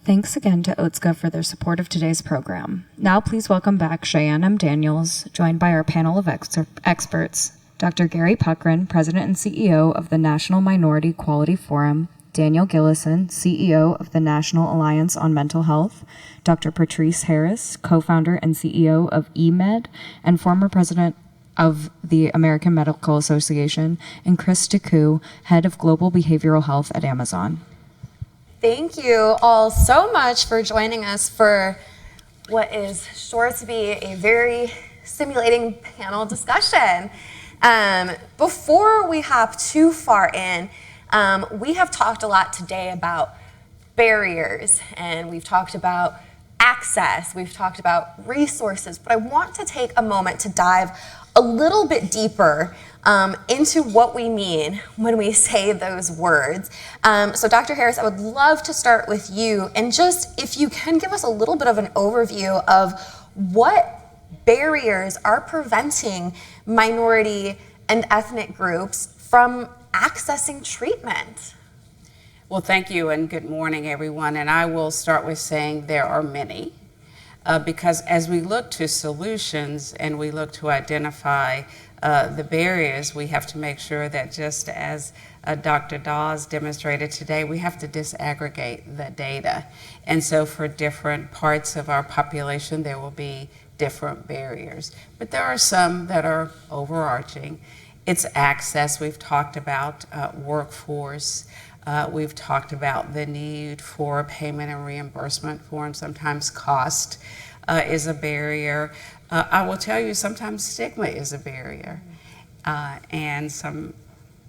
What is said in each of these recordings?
Thanks again to Oatska for their support of today's program. Now please welcome back Cheyenne M. Daniels, joined by our panel of experts, Dr. Gary Puckrin, President and CEO of the National Minority Quality Forum, Daniel Gillison, CEO of the National Alliance on Mental Health, Dr. Patrice Harris, co-founder and CEO of eMed and former president of the American Medical Association, and Chris DeCou, head of global behavioral health at Amazon. Thank you all so much for joining us for what is sure to be a very stimulating panel discussion. Before we hop too far in, we have talked a lot today about barriers, and we've talked about access, we've talked about resources, but I want to take a moment to dive a little bit deeper into what we mean when we say those words. So Dr. Harris, I would love to start with you, and just if you can give us a little bit of an overview of what barriers are preventing minority and ethnic groups from accessing treatment. Well, thank you, and good morning, everyone. And I will start with saying there are many, because as we look to solutions and we look to identify the barriers, we have to make sure that, just as Dr. Dawes demonstrated today, we have to disaggregate the data. And so for different parts of our population, there will be different barriers. But there are some that are overarching. It's access. We've talked about workforce. We've talked about the need for payment and reimbursement forms. Sometimes cost is a barrier. I will tell you, sometimes stigma is a barrier. And some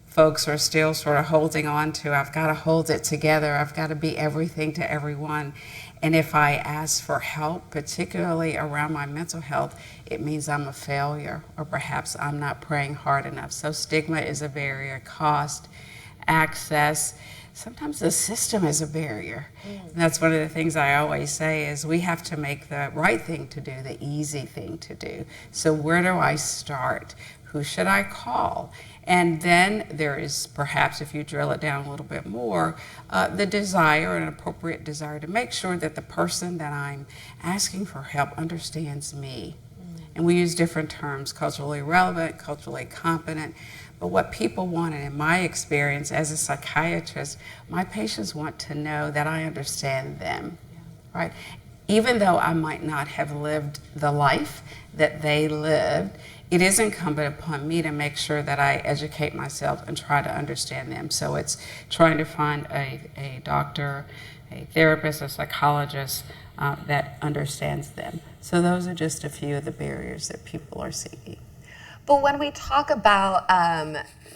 folks are still sort of holding on to, I've got to hold it together. I've got to be everything to everyone. And if I ask for help, particularly around my mental health, it means I'm a failure, or perhaps I'm not praying hard enough. So stigma is a barrier, cost, access. Sometimes the system is a barrier. And that's one of the things I always say is we have to make the right thing to do the easy thing to do. So where do I start? Who should I call? And then there is perhaps, if you drill it down a little bit more, the desire, an appropriate desire to make sure that the person that I'm asking for help understands me. And we use different terms, culturally relevant, culturally competent. But what people want, and in my experience as a psychiatrist, my patients want to know that I understand them, right? Even though I might not have lived the life that they lived, it is incumbent upon me to make sure that I educate myself and try to understand them. So it's trying to find a doctor, a therapist, a psychologist that understands them. So those are just a few of the barriers that people are seeking. But when we talk about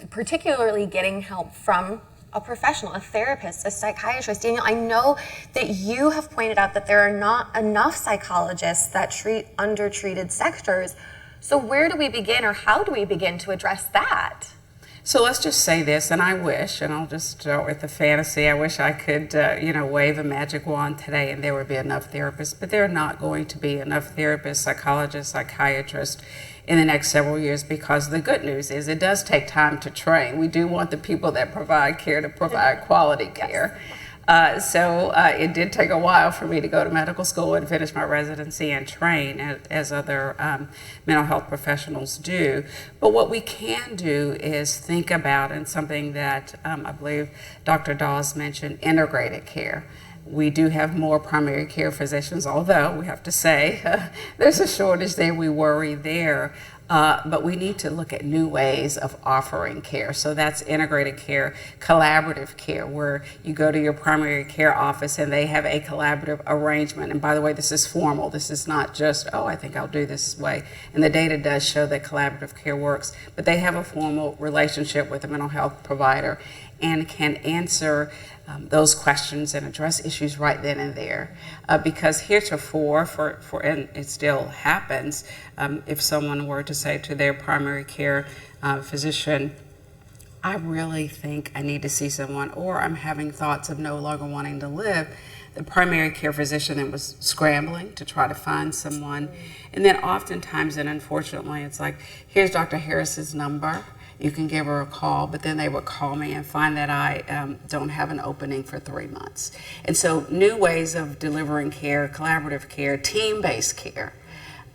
particularly getting help from a professional, a therapist, a psychiatrist, Daniel, I know that you have pointed out that there are not enough psychologists that treat undertreated sectors. So where do we begin, or how do we begin to address that? So let's just say this, and I wish, and I'll just start with the fantasy, I wish I could, wave a magic wand today and there would be enough therapists, but there are not going to be enough therapists, psychologists, psychiatrists in the next several years, because the good news is it does take time to train. We do want the people that provide care to provide quality care. So it did take a while for me to go to medical school and finish my residency and train as other mental health professionals do. But what we can do is think about, and something that I believe Dr. Dawes mentioned, integrated care. We do have more primary care physicians, although we have to say there's a shortage there. We worry there. But we need to look at new ways of offering care. So that's integrated care, collaborative care, where you go to your primary care office and they have a collaborative arrangement. And by the way, this is formal. This is not just, oh, I think I'll do this way. And the data does show that collaborative care works. But they have a formal relationship with a mental health provider and can answer those questions and address issues right then and there. Because heretofore, and it still happens, if someone were to say to their primary care physician, I really think I need to see someone, or I'm having thoughts of no longer wanting to live, the primary care physician then was scrambling to try to find someone. And then oftentimes, and unfortunately, it's like, here's Dr. Harris's number. you can give her a call, but then they would call me and find that I don't have an opening for 3 months. And so new ways of delivering care, collaborative care, team-based care,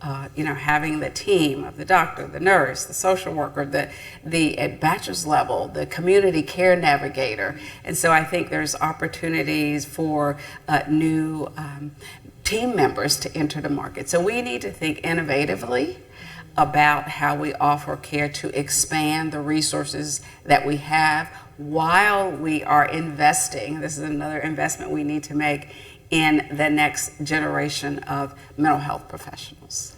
having the team of the doctor, the nurse, the social worker, the at bachelor's level, the community care navigator. And so I think there's opportunities for new team members to enter the market. So we need to think innovatively about how we offer care to expand the resources that we have while we are investing. This is another investment we need to make in the next generation of mental health professionals.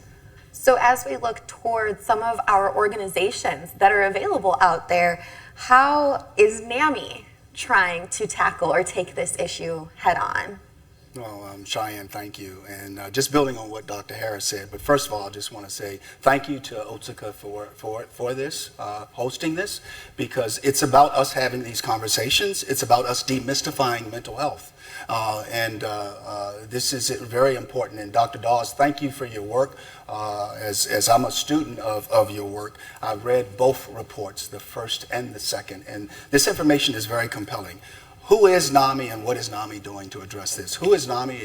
So as we look towards some of our organizations that are available out there, how is NAMI trying to tackle or take this issue head on? Well, Cheyenne, thank you. And just building on what Dr. Harris said, but first of all, I just want to say thank you to Otsuka for this, hosting this, because it's about us having these conversations. It's about us demystifying mental health. This is very important. And Dr. Dawes, thank you for your work. As I'm a student of your work, I've read both reports, the first and the second, and this information is very compelling. Who is NAMI and what is NAMI doing to address this? Who is NAMI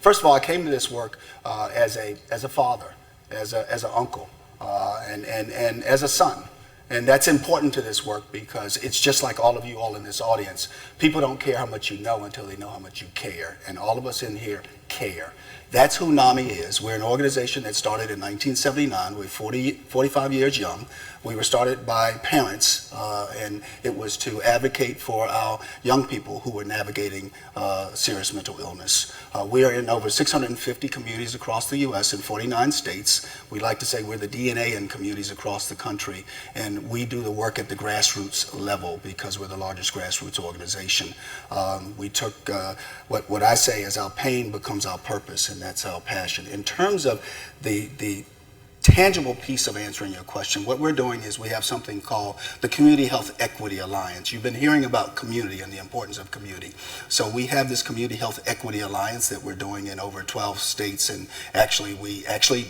first of all, I came to this work as a father, as an uncle, and as a son. And that's important to this work because it's just like all of you all in this audience. People don't care how much you know until they know how much you care. And all of us in here care. That's who NAMI is. We're an organization that started in 1979. We're 45 years young. We were started by parents, and it was to advocate for our young people who were navigating serious mental illness. We are in over 650 communities across the U.S. in 49 states. We like to say we're the DNA in communities across the country, and we do the work at the grassroots level because we're the largest grassroots organization. We took what I say is our pain becomes our purpose, and that's our passion. In terms of the tangible piece of answering your question, what we're doing is we have something called the Community Health Equity Alliance. You've been hearing about community and the importance of community. So we have this Community Health Equity Alliance that we're doing in over 12 states, and we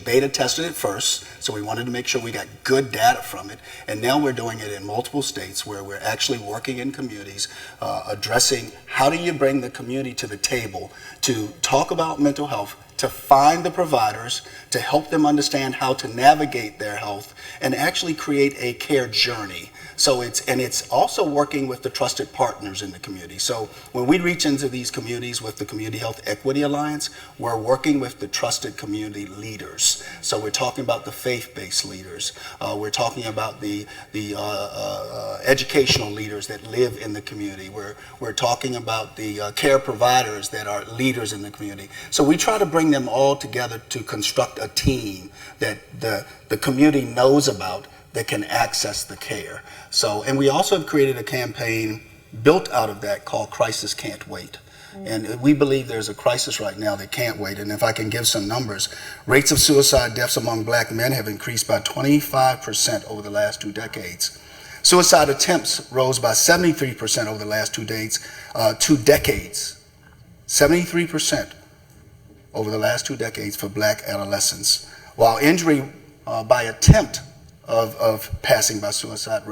beta tested it first, so we wanted to make sure we got good data from it, and now we're doing it in multiple states where we're actually working in communities, addressing how do you bring the community to the table to talk about mental health, to find the providers, to help them understand how to navigate their health, and actually create a care journey. So it's also working with the trusted partners in the community. So when we reach into these communities with the Community Health Equity Alliance, we're working with the trusted community leaders. So we're talking about the faith-based leaders. We're talking about the educational leaders that live in the community. We're talking about the care providers that are leaders in the community. So we try to bring them all together to construct a team that the community knows about that can access the care. So, and we also have created a campaign built out of that called Crisis Can't Wait. And we believe there's a crisis right now that can't wait. And if I can give some numbers, rates of suicide deaths among black men have increased by 25% over the last 2 decades. Suicide attempts rose by 73% over the last 2 decades. 73% over the last 2 decades for black adolescents. While injury by attempt of passing by suicide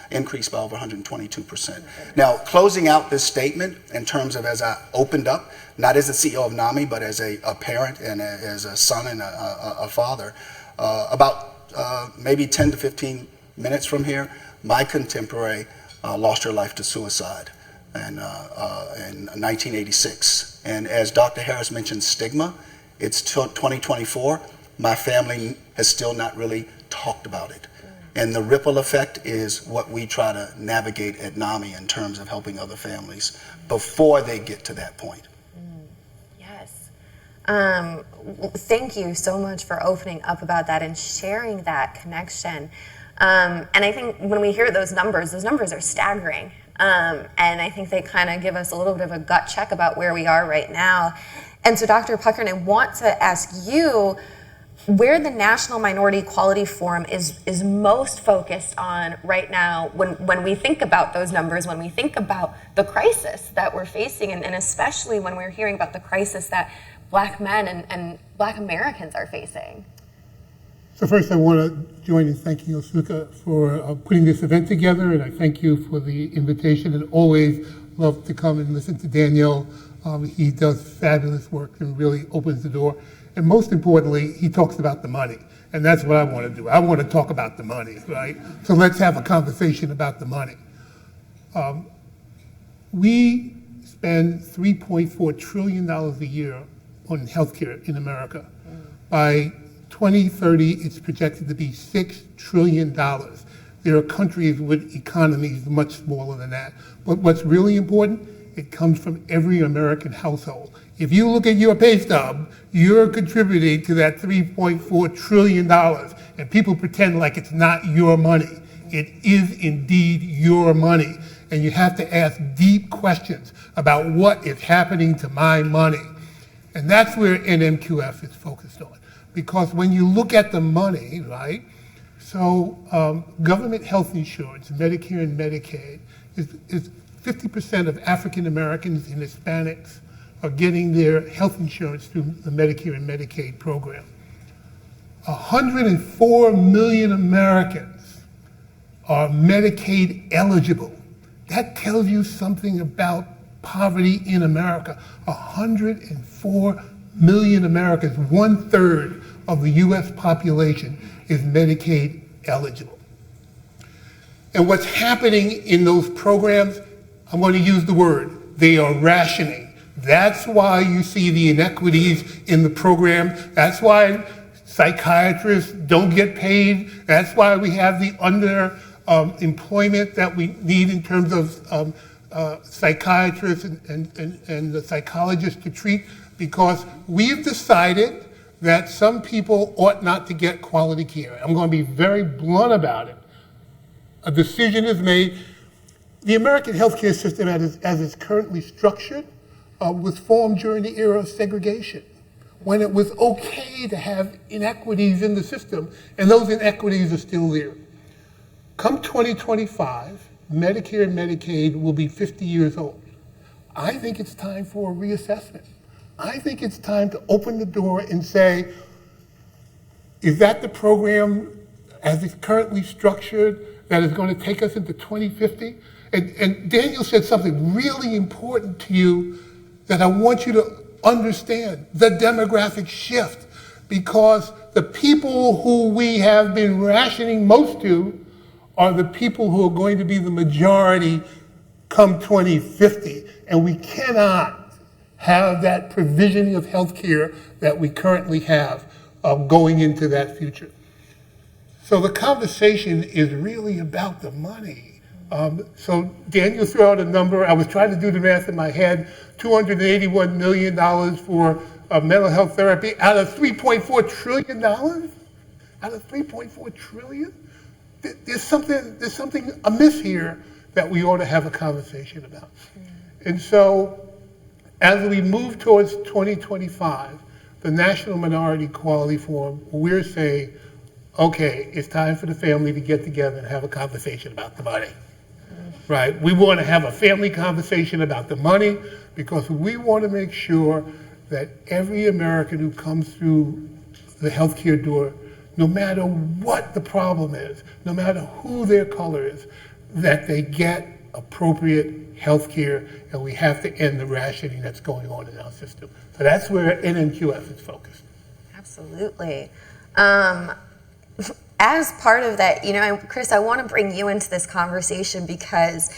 increased by over 122%. Now, closing out this statement in terms of as I opened up, not as the CEO of NAMI, but as a parent and as a son and a father, about maybe 10 to 15 minutes from here, my contemporary lost her life to suicide in 1986. And as Dr. Harris mentioned, stigma, it's 2024. My family has still not really talked about it. And the ripple effect is what we try to navigate at NAMI in terms of helping other families before they get to that point. Yes. Thank you so much for opening up about that and sharing that connection. And I think when we hear those numbers are staggering. And I think they kind of give us a little bit of a gut check about where we are right now. And so Dr. Puckrin, I want to ask you, where the National Minority Equality Forum is most focused on right now when we think about those numbers, when we think about the crisis that we're facing, and especially when we're hearing about the crisis that black men and black Americans are facing? So first I want to join in thanking Osuka for putting this event together, and I thank you for the invitation, and always love to come and listen to Daniel. He does fabulous work and really opens the door. And most importantly, he talks about the money. And that's what I want to do. I want to talk about the money, right? So let's have a conversation about the money. We spend $3.4 trillion a year on healthcare in America. By 2030, it's projected to be $6 trillion. There are countries with economies much smaller than that. But what's really important, it comes from every American household. If you look at your pay stub, you're contributing to that $3.4 trillion, and people pretend like it's not your money. It is indeed your money, and you have to ask deep questions about what is happening to my money. And that's where NMQF is focused on. Because when you look at the money, right, so government health insurance, Medicare and Medicaid, is 50% of African Americans and Hispanics are getting their health insurance through the Medicare and Medicaid program. 104 million Americans are Medicaid eligible. That tells you something about poverty in America. 104 million Americans, 1/3 of the US population is Medicaid eligible. And what's happening in those programs, I'm going to use the word, they are rationing. That's why you see the inequities in the program. That's why psychiatrists don't get paid. That's why we have the underemployment that we need in terms of psychiatrists and the psychologists to treat, because we've decided that some people ought not to get quality care. I'm going to be very blunt about it. A decision is made. The American healthcare system, as it's currently structured, was formed during the era of segregation, when it was okay to have inequities in the system, and those inequities are still there. Come 2025, Medicare and Medicaid will be 50 years old. I think it's time for a reassessment. I think it's time to open the door and say, is that the program as it's currently structured that is going to take us into 2050? And Daniel said something really important to you that I want you to understand, the demographic shift, because the people who we have been rationing most to are the people who are going to be the majority come 2050. And we cannot have that provisioning of healthcare that we currently have going into that future. So the conversation is really about the money. So Daniel threw out a number. I was trying to do the math in my head, $281 million for mental health therapy out of $3.4 trillion? Out of $3.4 trillion? There's something amiss here that we ought to have a conversation about. And so as we move towards 2025, the National Minority Quality Forum, we're saying, okay, it's time for the family to get together and have a conversation about the money. Right? We want to have a family conversation about the money because we want to make sure that every American who comes through the healthcare door, no matter what the problem is, no matter who their color is, that they get appropriate healthcare, and we have to end the rationing that's going on in our system. So that's where NMQF is focused. Absolutely. As part of that, Chris, I want to bring you into this conversation because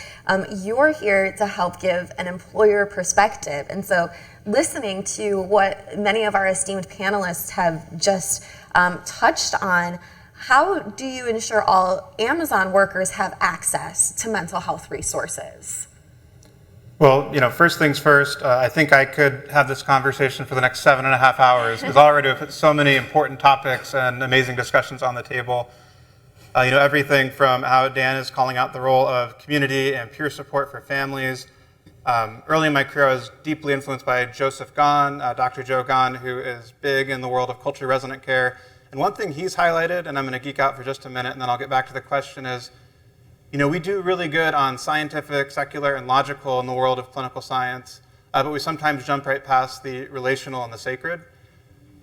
you're here to help give an employer perspective. And so listening to what many of our esteemed panelists have just touched on, how do you ensure all Amazon workers have access to mental health resources? Well, first things first, I think I could have this conversation for the next 7.5 hours because already we've put so many important topics and amazing discussions on the table. Everything from how Dan is calling out the role of community and peer support for families. Early in my career, I was deeply influenced by Joseph Gahn, Dr. Joe Gahn, who is big in the world of culturally resonant care. And one thing he's highlighted, and I'm going to geek out for just a minute, and then I'll get back to the question, is we do really good on scientific, secular, and logical in the world of clinical science, but we sometimes jump right past the relational and the sacred.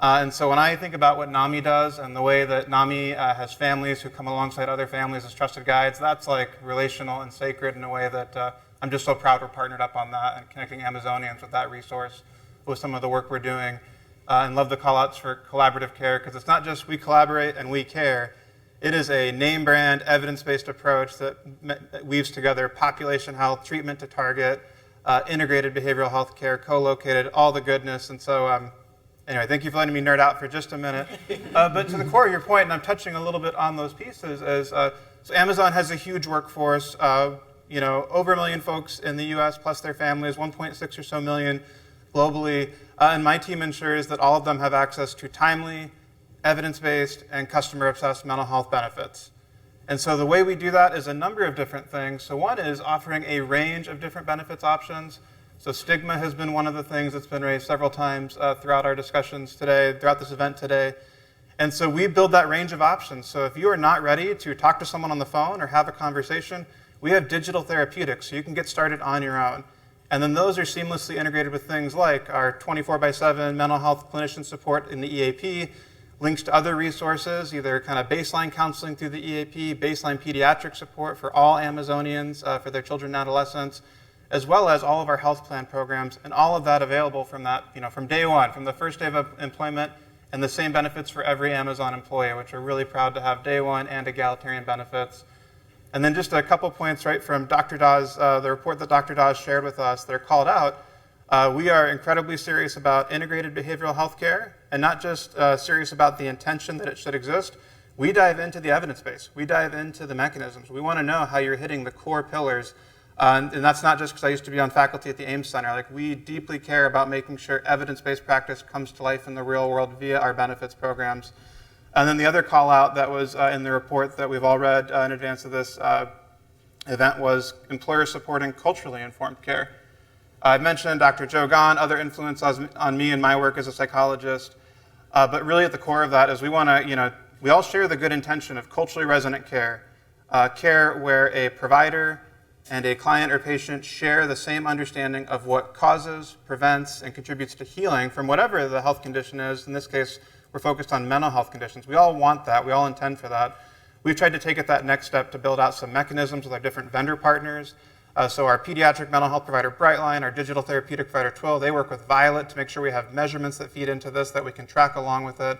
And so when I think about what NAMI does and the way that NAMI has families who come alongside other families as trusted guides, that's like relational and sacred in a way that I'm just so proud we're partnered up on that and connecting Amazonians with that resource with some of the work we're doing. And love the call outs for collaborative care, because it's not just we collaborate and we care. It is a name brand, evidence-based approach that weaves together population health, treatment to target, integrated behavioral health care, co-located, all the goodness. And so anyway, thank you for letting me nerd out for just a minute. But to the core of your point, and I'm touching a little bit on those pieces, is so Amazon has a huge workforce, over 1 million folks in the US plus their families, 1.6 or so million globally. And my team ensures that all of them have access to timely, evidence-based, and customer-obsessed mental health benefits. And so the way we do that is a number of different things. So one is offering a range of different benefits options. So stigma has been one of the things that's been raised several times throughout our discussions today, throughout this event today. And so we build that range of options. So if you are not ready to talk to someone on the phone or have a conversation, we have digital therapeutics, so you can get started on your own. And then those are seamlessly integrated with things like our 24/7 mental health clinician support in the EAP, links to other resources, either kind of baseline counseling through the EAP, baseline pediatric support for all Amazonians for their children and adolescents, as well as all of our health plan programs, and all of that available from that, from day one, from the first day of employment, and the same benefits for every Amazon employee, which we're really proud to have day one and egalitarian benefits. And then just a couple points right from Dr. Dawes, the report that Dr. Dawes shared with us, they're called out. We are incredibly serious about integrated behavioral health care, and not just serious about the intention that it should exist. We dive into the evidence base. We dive into the mechanisms. We want to know how you're hitting the core pillars. And that's not just because I used to be on faculty at the Ames Center. Like, we deeply care about making sure evidence-based practice comes to life in the real world via our benefits programs. And then the other call out that was in the report that we've all read in advance of this event was employers supporting culturally informed care. I've mentioned Dr. Joe Gahn, other influence on me and my work as a psychologist. But really at the core of that is we want to, we all share the good intention of culturally resonant care, care where a provider and a client or patient share the same understanding of what causes, prevents, and contributes to healing from whatever the health condition is. In this case, we're focused on mental health conditions. We all want that. We all intend for that. We've tried to take it that next step to build out some mechanisms with our different vendor partners. So our pediatric mental health provider, Brightline, our digital therapeutic provider, Twill, they work with Violet to make sure we have measurements that feed into this that we can track along with it.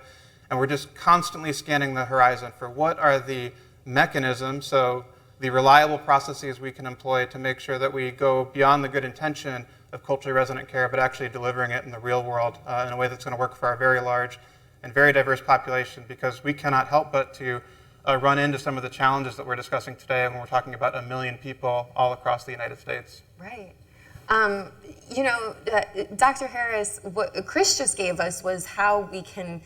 And we're just constantly scanning the horizon for what are the mechanisms, so the reliable processes we can employ to make sure that we go beyond the good intention of culturally resonant care, but actually delivering it in the real world in a way that's going to work for our very large and very diverse population, because we cannot help but to run into some of the challenges that we're discussing today when we're talking about 1 million people all across the United States. Right. Dr. Harris, what Chris just gave us was how we can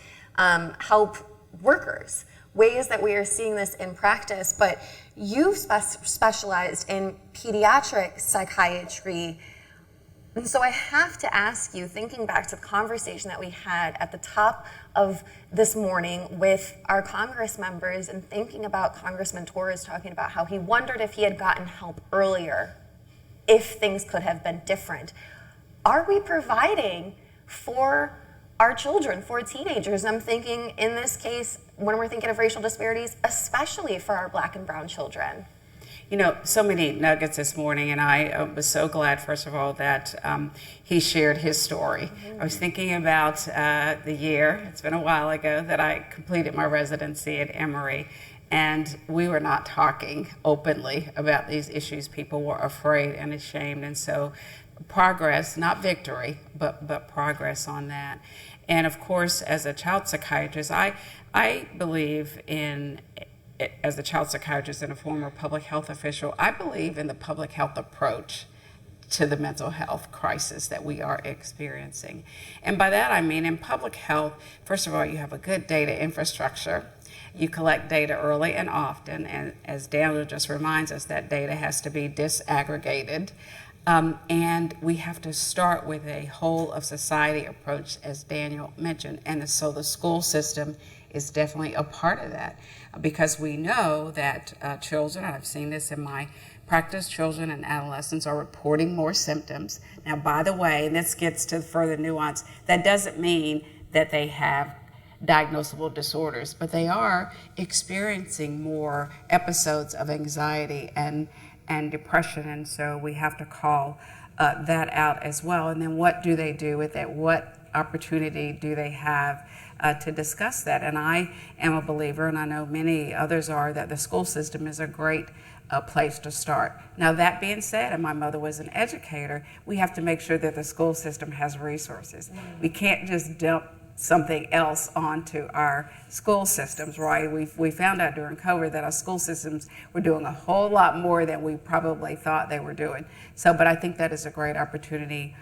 help workers, ways that we are seeing this in practice, but you've specialized in pediatric psychiatry. And so I have to ask you, thinking back to the conversation that we had at the top of this morning with our Congress members, and thinking about Congressman Torres talking about how he wondered if he had gotten help earlier, if things could have been different. Are we providing for our children, for teenagers? I'm thinking in this case, when we're thinking of racial disparities, especially for our Black and brown children. So many nuggets this morning, and I was so glad, first of all, that he shared his story. Mm-hmm. I was thinking about the year, it's been a while ago, that I completed my residency at Emory, and we were not talking openly about these issues. People were afraid and ashamed, and so progress, not victory, but progress on that. And of course, as a child psychiatrist, I believe in, as a child psychiatrist and a former public health official, I believe in the public health approach to the mental health crisis that we are experiencing. And by that I mean, in public health, first of all, you have a good data infrastructure. You collect data early and often, and as Daniel just reminds us, that data has to be disaggregated. And we have to start with a whole of society approach, as Daniel mentioned. And so the school system is definitely a part of that, because we know that children, and I've seen this in my practice, children and adolescents are reporting more symptoms. Now, by the way, and this gets to further nuance, that doesn't mean that they have diagnosable disorders, but they are experiencing more episodes of anxiety and depression, and so we have to call that out as well. And then what do they do with it? What opportunity do they have to discuss that? And I am a believer, and I know many others are, that the school system is a great place to start. Now, that being said, and my mother was an educator, we have to make sure that the school system has resources. We can't just dump something else onto our school systems, right? We found out during COVID that our school systems were doing a whole lot more than we probably thought they were doing. So, but I think that is a great opportunity,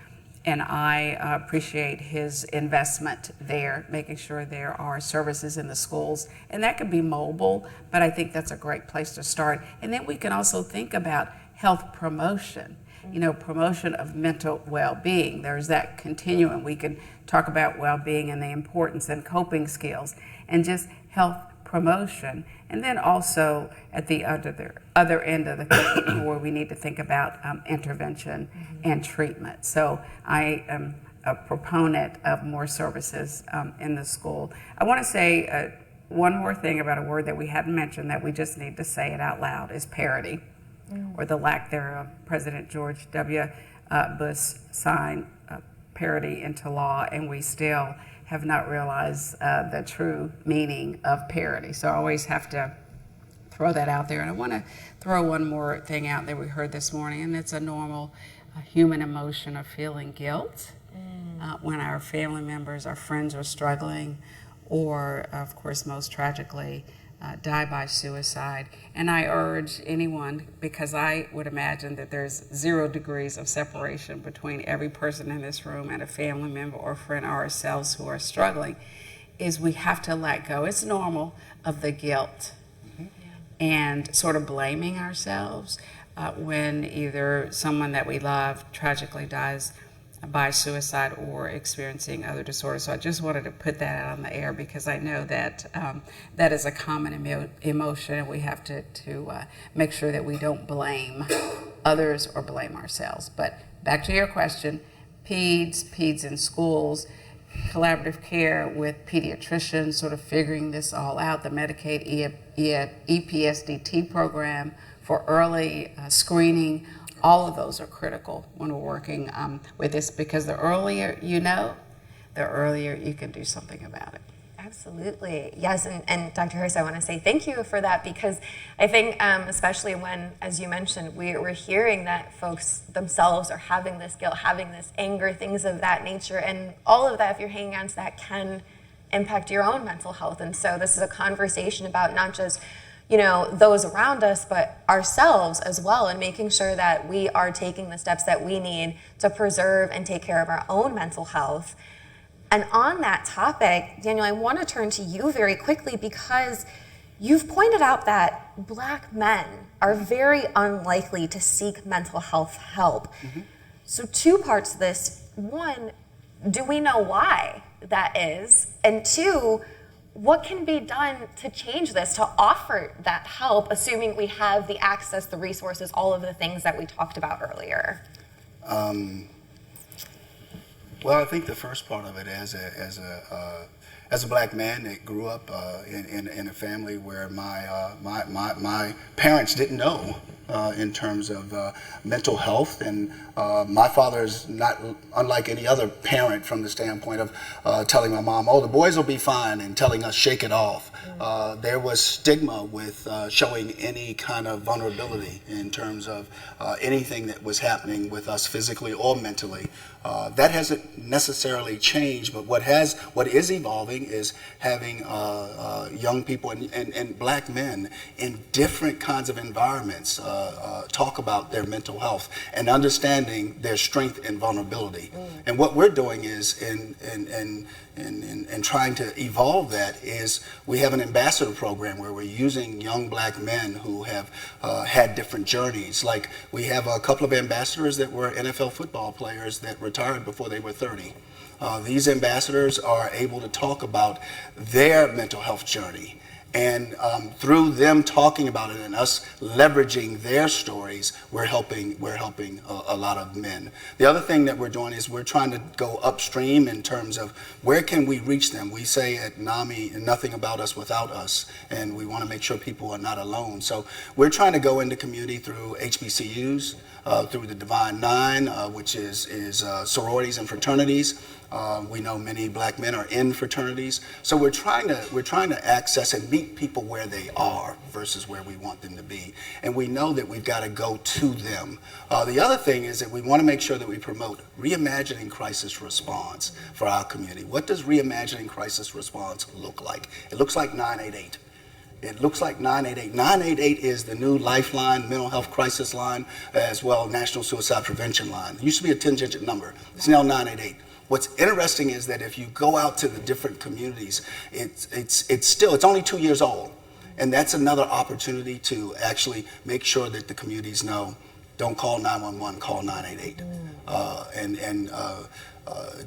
and I appreciate his investment there, making sure there are services in the schools, and that could be mobile, but I think that's a great place to start. And then we can also think about health promotion, promotion of mental well-being. There's that continuum. We can talk about well-being and the importance and coping skills and just health promotion. And then also at the other end of the continuum where we need to think about intervention and treatment. So I am a proponent of more services in the school. I want to say one more thing about a word that we hadn't mentioned that we just need to say it out loud is parity, or the lack thereof. President George W. Bush signed parity into law, and we still have not realized the true meaning of parity. So I always have to throw that out there. And I want to throw one more thing out that we heard this morning, and it's a normal human emotion of feeling guilt when our family members, our friends are struggling, or of course most tragically, die by suicide. And I urge anyone, because I would imagine that there's 0 degrees of separation between every person in this room and a family member or friend or ourselves who are struggling, is we have to let go. It's normal of the guilt and sort of blaming ourselves when either someone that we love tragically dies by suicide or experiencing other disorders. So I just wanted to put that out on the air because I know that that is a common emotion, and we have to make sure that we don't blame others or blame ourselves. But back to your question, peds in schools, collaborative care with pediatricians, sort of figuring this all out, the Medicaid EPSDT program for early screening. All of those are critical when we're working with this, because the earlier you know, the earlier you can do something about it. Absolutely. Yes, and Dr. Harris, I want to say thank you for that, because I think especially when, as you mentioned, we're hearing that folks themselves are having this guilt, having this anger, things of that nature, and all of that, if you're hanging on to that, can impact your own mental health. And so this is a conversation about not just those around us, but ourselves as well, and making sure that we are taking the steps that we need to preserve and take care of our own mental health. And on that topic, Daniel, I want to turn to you very quickly, because you've pointed out that Black men are very unlikely to seek mental health help. So 2 parts to this. 1, do we know why that is? And 2, what can be done to change this, to offer that help, assuming we have the access, the resources, all of the things that we talked about earlier? Well, I think the first part of it, as a Black man that grew up in a family where my parents didn't know in terms of mental health, and my father is not unlike any other parent from the standpoint of telling my mom, "Oh, the boys will be fine," and telling us, "Shake it off." There was stigma with showing any kind of vulnerability in terms of anything that was happening with us physically or mentally. That hasn't necessarily changed, but what is evolving is having young people and Black men in different kinds of environments talk about their mental health and understanding their strength and vulnerability. And what we're doing is in trying to evolve that is we have an ambassador program where we're using young Black men who have had different journeys. Like, we have a couple of ambassadors that were NFL football players that retired before they were 30. These ambassadors are able to talk about their mental health journey And through them talking about it and us leveraging their stories, we're helping a lot of men. The other thing that we're doing is we're trying to go upstream in terms of where can we reach them. We say at NAMI, nothing about us without us, and we want to make sure people are not alone. So we're trying to go into community through HBCUs, through the Divine Nine, which is sororities and fraternities. We know many black men are in fraternities, so we're trying to access and meet people where they are versus where we want them to be, and we know that we've got to go to them. The other thing is that we want to make sure that we promote reimagining crisis response for our community. What does reimagining crisis response look like? It looks like 988. It looks like 988. 988 is the new lifeline, mental health crisis line, as well National Suicide Prevention line. It used to be a 10-digit number. It's now 988. What's interesting is that if you go out to the different communities, it's only 2 years old. And that's another opportunity to actually make sure that the communities know, don't call 911, call 988.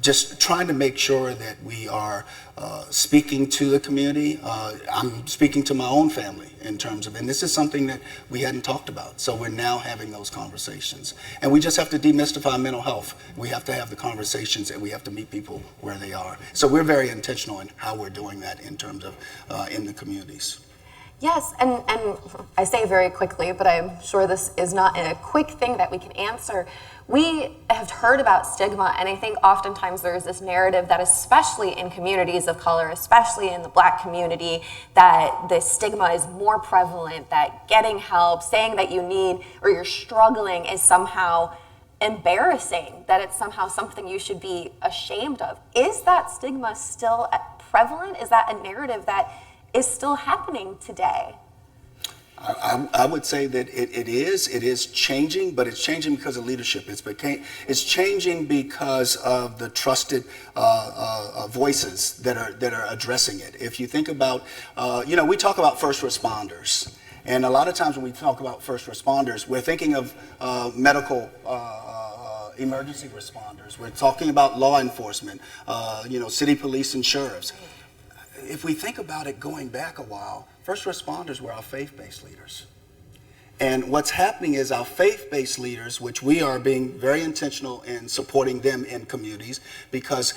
Just trying to make sure that we are speaking to the community. I'm speaking to my own family in terms of, and this is something that we hadn't talked about. So we're now having those conversations. And we just have to demystify mental health. We have to have the conversations and we have to meet people where they are. So we're very intentional in how we're doing that in terms of in the communities. Yes, and I say very quickly, but I'm sure this is not a quick thing that we can answer. We have heard about stigma, and I think oftentimes there's this narrative that especially in communities of color, especially in the Black community, that the stigma is more prevalent, that getting help, saying that you need or you're struggling is somehow embarrassing, that it's somehow something you should be ashamed of. Is that stigma still prevalent? Is that a narrative that is still happening today? I would say that it is changing, but it's changing because of leadership. It's changing because of the trusted voices that are addressing it. If you think about, we talk about first responders, and a lot of times when we talk about first responders, we're thinking of medical emergency responders. We're talking about law enforcement, city police and sheriffs. If we think about it going back a while, first responders were our faith-based leaders. And what's happening is our faith-based leaders, which we are being very intentional in supporting them in communities, because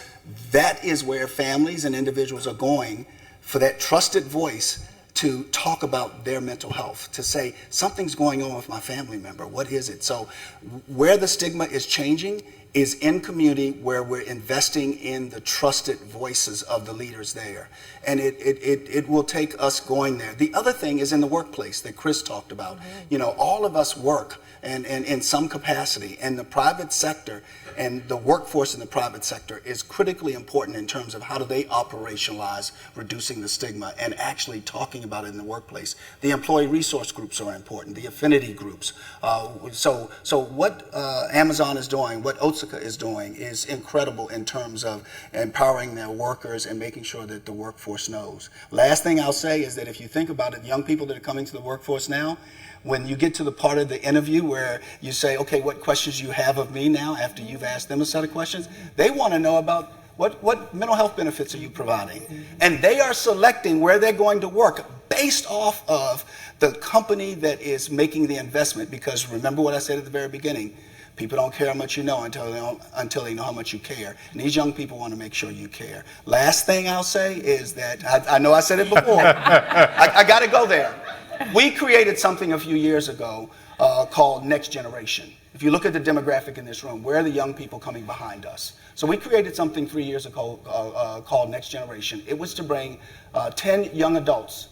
that is where families and individuals are going for that trusted voice to talk about their mental health, to say, something's going on with my family member, what is it? So where the stigma is changing is in community where we're investing in the trusted voices of the leaders there. And it will take us going there. The other thing is in the workplace that Chris talked about. All of us work and in some capacity, and the private sector and the workforce in the private sector is critically important in terms of how do they operationalize reducing the stigma and actually talking about it in the workplace. The employee resource groups are important, the affinity groups. So what Amazon is doing, what Otsuka is doing is incredible in terms of empowering their workers and making sure that the workforce knows. Last thing I'll say is that if you think about it, young people that are coming to the workforce now, when you get to the part of the interview where you say, okay, what questions you have of me now after you've asked them a set of questions, they want to know about what mental health benefits are you providing? And they are selecting where they're going to work based off of the company that is making the investment. Because remember what I said at the very beginning, people don't care how much you know until they know how much you care. And these young people want to make sure you care. Last thing I'll say is that, I know I said it before, I got to go there. We created something a few years ago called Next Generation. If you look at the demographic in this room, where are the young people coming behind us? So we created something 3 years ago called Next Generation. It was to bring 10 young adults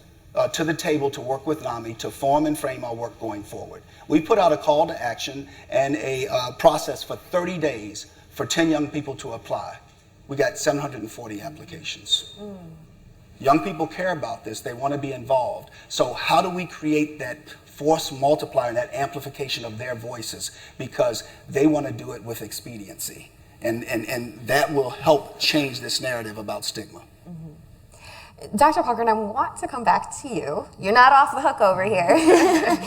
to the table to work with NAMI to form and frame our work going forward. We put out a call to action and a process for 30 days for 10 young people to apply. We got 740 applications. Young people care about this. They want to be involved. So how do we create that force multiplier and that amplification of their voices? Because they want to do it with expediency. And that will help change this narrative about stigma. Dr. Cochran, I want to come back to you. You're not off the hook over here.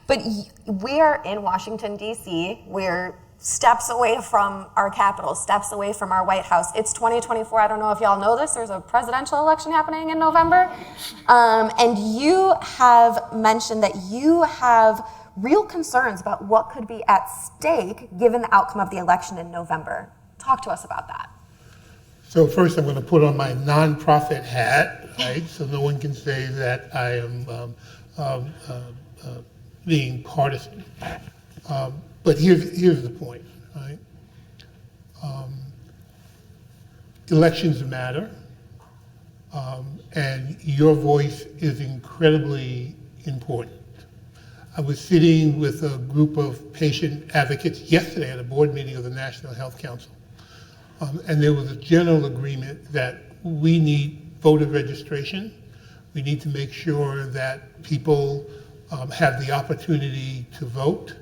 But we are in Washington, D.C. We're steps away from our Capitol, steps away from our White House. It's 2024. I don't know if y'all know this. There's a presidential election happening in November. And you have mentioned that you have real concerns about what could be at stake given the outcome of the election in November. Talk to us about that. So first I'm going to put on my nonprofit hat, right? So no one can say that I am being partisan. But here's the point, right? Elections matter, and your voice is incredibly important. I was sitting with a group of patient advocates yesterday at a board meeting of the National Health Council, and there was a general agreement that we need voter registration. We need to make sure that people have the opportunity to vote,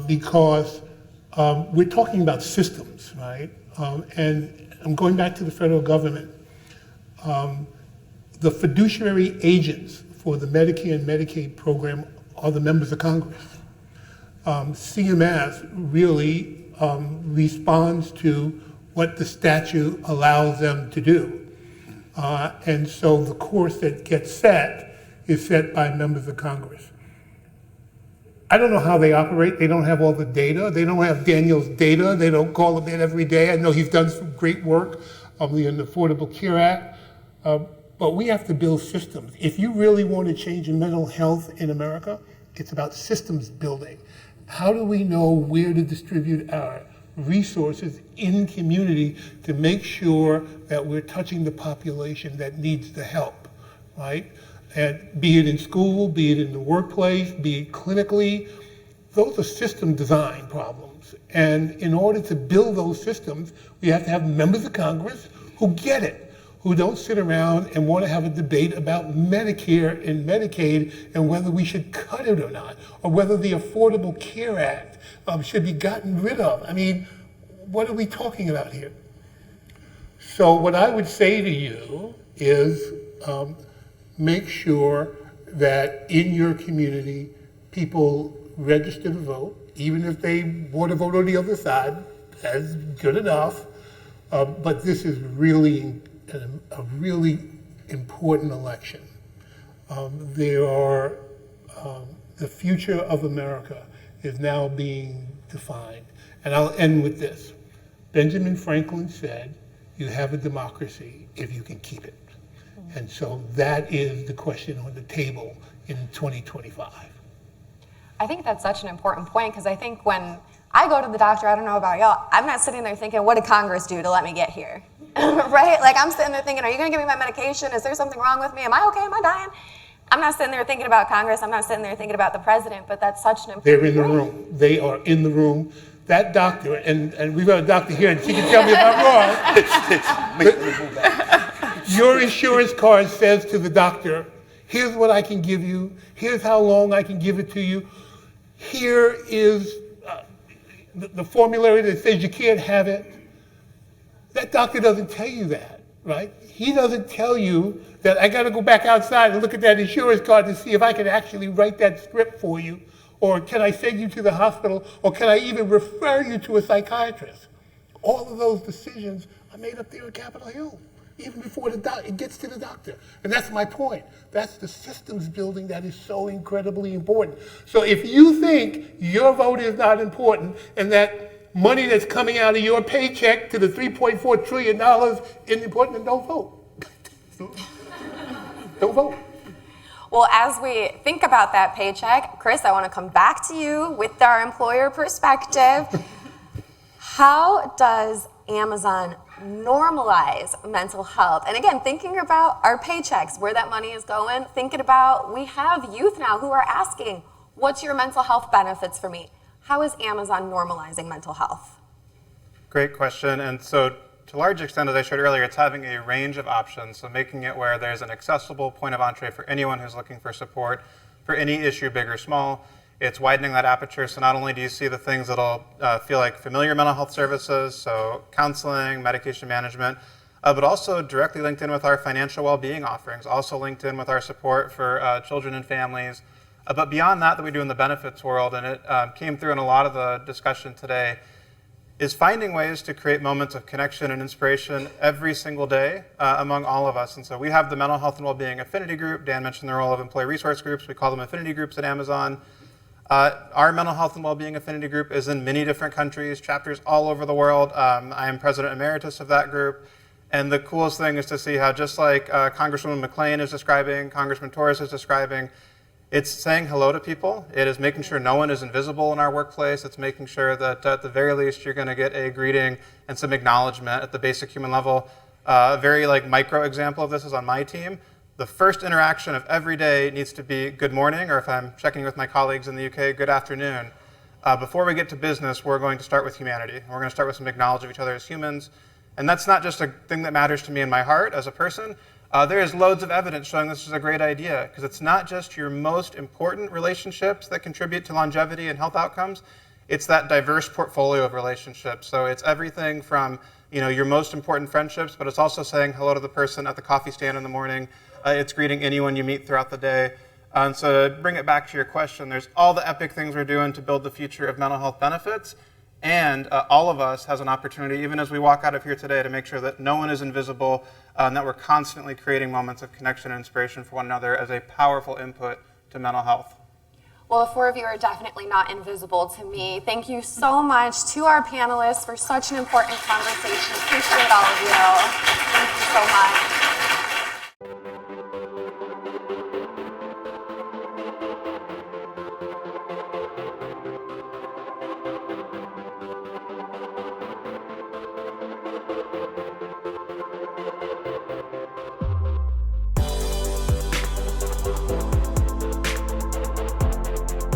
because we're talking about systems, right? And I'm going back to the federal government. The fiduciary agents for the Medicare and Medicaid program are the members of Congress. CMS really responds to what the statute allows them to do. And so the course that gets set is set by members of Congress. I don't know how they operate. They don't have all the data. They don't have Daniel's data. They don't call him in every day. I know he's done some great work on the Affordable Care Act. But we have to build systems. If you really want to change mental health in America, it's about systems building. How do we know where to distribute our resources in community to make sure that we're touching the population that needs the help, right? And be it in school, be it in the workplace, be it clinically, those are system design problems. And in order to build those systems, we have to have members of Congress who get it, who don't sit around and want to have a debate about Medicare and Medicaid and whether we should cut it or not, or whether the Affordable Care Act should be gotten rid of. I mean, what are we talking about here? So what I would say to you is make sure that in your community, people register to vote, even if they want to vote on the other side, that's good enough. But this is really a really important election. The future of America is now being defined. And I'll end with this. Benjamin Franklin said, you have a democracy if you can keep it. And so that is the question on the table in 2025. I think that's such an important point, because I think when I go to the doctor, I don't know about y'all, I'm not sitting there thinking, what did Congress do to let me get here? Right? Like, I'm sitting there thinking, are you going to give me my medication? Is there something wrong with me? Am I okay? Am I dying? I'm not sitting there thinking about Congress. I'm not sitting there thinking about the president, but that's such an important They're in the room. They are in the room. That doctor, and we've got a doctor here, and she can tell me if I'm wrong. Your insurance card says to the doctor, here's what I can give you. Here's how long I can give it to you. Here is the formulary that says you can't have it. That doctor doesn't tell you that, right? He doesn't tell you that I got to go back outside and look at that insurance card to see if I can actually write that script for you, or can I send you to the hospital, or can I even refer you to a psychiatrist? All of those decisions are made up there on Capitol Hill, even before it gets to the doctor. And that's my point. That's the systems building that is so incredibly important. So if you think your vote is not important and that money that's coming out of your paycheck to the $3.4 trillion isn't important, then don't vote. Don't vote. Well, as we think about that paycheck, Chris, I want to come back to you with our employer perspective. How does Amazon normalize mental health? And again, thinking about our paychecks, where that money is going, thinking about, we have youth now who are asking, what's your mental health benefits for me? How is Amazon normalizing mental health? Great question. And so to a large extent, as I showed earlier, it's having a range of options. So making it where there's an accessible point of entree for anyone who's looking for support for any issue, big or small. It's widening that aperture. So not only do you see the things that'll feel like familiar mental health services, so counseling, medication management, but also directly linked in with our financial well-being offerings, also linked in with our support for children and families, But beyond that we do in the benefits world, and it came through in a lot of the discussion today, is finding ways to create moments of connection and inspiration every single day among all of us. And so we have the Mental Health and Wellbeing Affinity Group. Dan mentioned the role of employee resource groups. We call them affinity groups at Amazon. Our Mental Health and Wellbeing Affinity Group is in many different countries, chapters all over the world. I am president emeritus of that group. And the coolest thing is to see how, just like Congresswoman McClain is describing, Congressman Torres is describing, it's saying hello to people. It is making sure no one is invisible in our workplace. It's making sure that at the very least you're going to get a greeting and some acknowledgement at the basic human level. A very micro example of this is on my team. The first interaction of every day needs to be good morning, or if I'm checking with my colleagues in the UK, good afternoon. Before we get to business, we're going to start with humanity. We're going to start with some acknowledgement of each other as humans. And that's not just a thing that matters to me in my heart as a person. There is loads of evidence showing this is a great idea, because it's not just your most important relationships that contribute to longevity and health outcomes. It's that diverse portfolio of relationships. So it's everything from your most important friendships, but it's also saying hello to the person at the coffee stand in the morning. It's greeting anyone you meet throughout the day. And so to bring it back to your question, there's all the epic things we're doing to build the future of mental health benefits. And all of us has an opportunity, even as we walk out of here today, to make sure that no one is invisible, and that we're constantly creating moments of connection and inspiration for one another as a powerful input to mental health. Well, the four of you are definitely not invisible to me. Thank you so much to our panelists for such an important conversation. Appreciate all of you. Thank you so much.